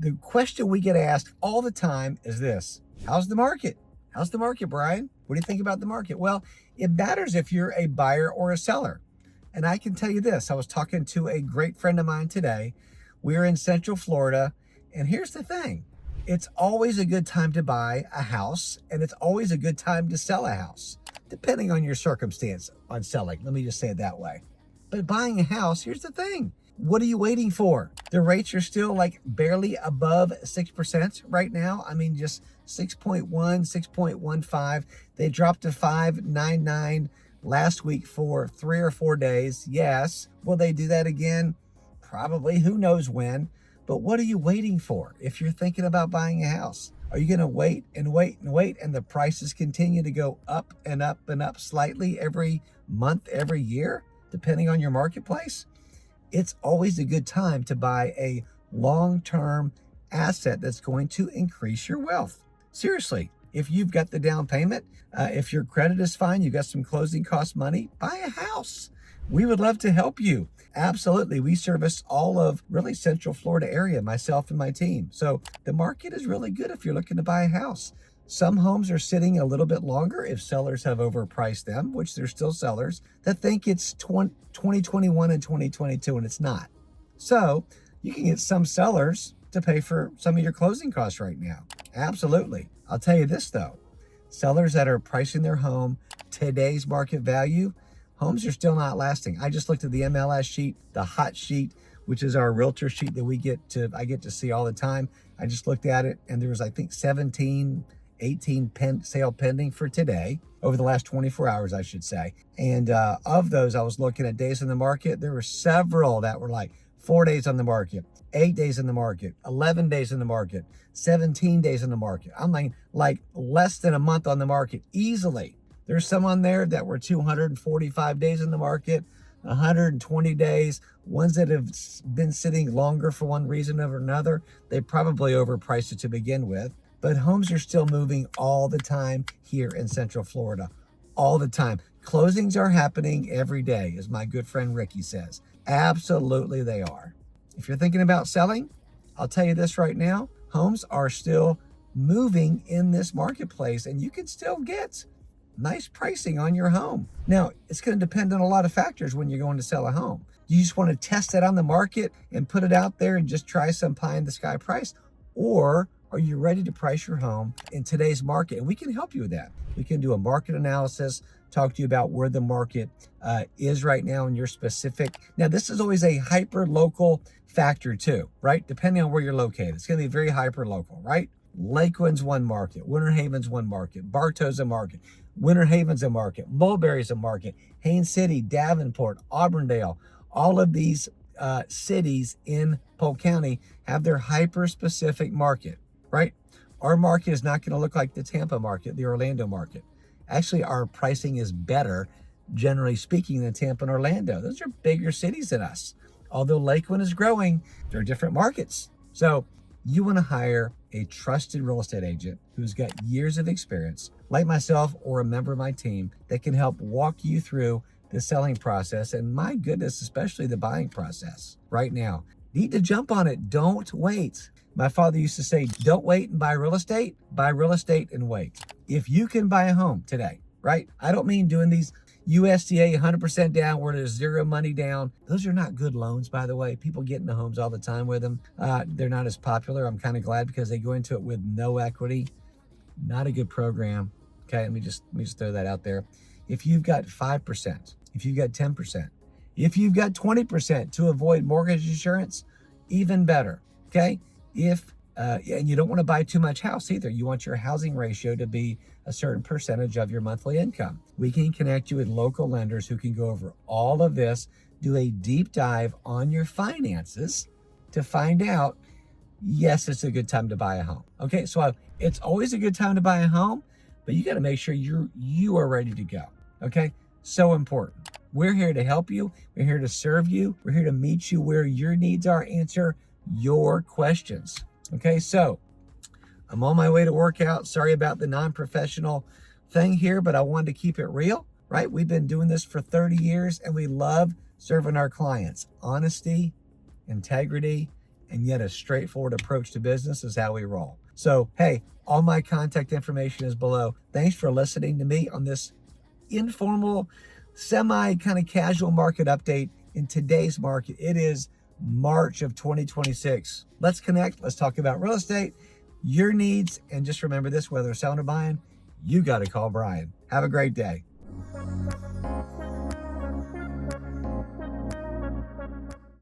The question we get asked all the time is this: how's the market? How's the market, Brian? What do you think about the market? Well, it matters if you're a buyer or a seller. And I can tell you this, I was talking to a great friend of mine today. We're in Central Florida, and here's the thing. It's always a good time to buy a house, and it's always a good time to sell a house, depending on your circumstance on selling. Let me just say it that way. But buying a house, here's the thing. What are you waiting for? The rates are still like barely above 6% right now. I mean, just 6.1, 6.15. They dropped to 5.99 last week for 3 or 4 days. Yes. Will they do that again? Probably. Who knows when? But what are you waiting for if you're thinking about buying a house? Are you going to wait and wait and wait and the prices continue to go up and up and up slightly every month, every year, depending on your marketplace? It's always a good time to buy a long-term asset that's going to increase your wealth. Seriously, if you've got the down payment, if your credit is fine, you've got some closing cost money, buy a house. We would love to help you. Absolutely. We service all of really Central Florida area, myself and my team. So the market is really good if you're looking to buy a house. Some homes are sitting a little bit longer if sellers have overpriced them, which there's still sellers that think it's 2021 and 2022, and it's not. So you can get some sellers to pay for some of your closing costs right now. Absolutely. I'll tell you this though, sellers that are pricing their home today's market value, homes are still not lasting. I just looked at the MLS sheet, the hot sheet, which is our realtor sheet that I get to see all the time. I just looked at it and there was, I think, 18 sale pending for today, over the last 24 hours, I should say. And of those, I was looking at days in the market. There were several that were like 4 days on the market, 8 days in the market, 11 days in the market, 17 days in the market. I'm like less than a month on the market easily. There's some on there that were 245 days in the market, 120 days. Ones that have been sitting longer for one reason or another, they probably overpriced it to begin with. But homes are still moving all the time here in Central Florida, all the time. Closings are happening every day, as my good friend Ricky says. Absolutely they are. If you're thinking about selling, I'll tell you this right now, homes are still moving in this marketplace and you can still get nice pricing on your home. Now, it's going to depend on a lot of factors when you're going to sell a home. Do you just want to test it on the market and put it out there and just try some pie in the sky price? Or are you ready to price your home in today's market? And we can help you with that. We can do a market analysis, talk to you about where the market is right now in your specific. Now, this is always a hyper local factor too, right? Depending on where you're located. It's going to be very hyper local, right? Lakeland's one market, Winter Haven's one market, Bartow's a market, Winter Haven's a market, Mulberry's a market, Haines City, Davenport, Auburndale, all of these cities in Polk County have their hyper specific market. Right? Our market is not going to look like the Tampa market, the Orlando market. Actually, our pricing is better, generally speaking, than Tampa and Orlando. Those are bigger cities than us. Although Lakeland is growing, they're different markets. So you want to hire a trusted real estate agent who's got years of experience, like myself or a member of my team, that can help walk you through the selling process. And my goodness, especially the buying process right now. Need to jump on it. Don't wait. My father used to say, don't wait and buy real estate and wait. If you can buy a home today, right? I don't mean doing these USDA 100% down where there's zero money down. Those are not good loans, by the way. People get into homes all the time with them. They're not as popular. I'm kind of glad because they go into it with no equity. Not a good program. Okay, let me just throw that out there. If you've got 5%, if you've got 10%, if you've got 20% to avoid mortgage insurance, even better. Okay. And you don't want to buy too much house either. You want your housing ratio to be a certain percentage of your monthly income. We can connect you with local lenders who can go over all of this, do a deep dive on your finances to find out, yes, it's a good time to buy a home. Okay, so it's always a good time to buy a home, but you got to make sure you are ready to go. Okay, so important. We're here to help you. We're here to serve you. We're here to meet you where your needs are, answer your questions. Okay, so I'm on my way to work out. Sorry about the non-professional thing here, but I wanted to keep it real, right? We've been doing this for 30 years and we love serving our clients. Honesty, integrity, and yet a straightforward approach to business is how we roll. So, hey, all my contact information is below. Thanks for listening to me on this informal, semi kind of casual market update in today's market. It is March of 2026. Let's connect. Let's talk about real estate, your needs, and just remember this, whether selling or buying, you got to call Brian. Have a great day.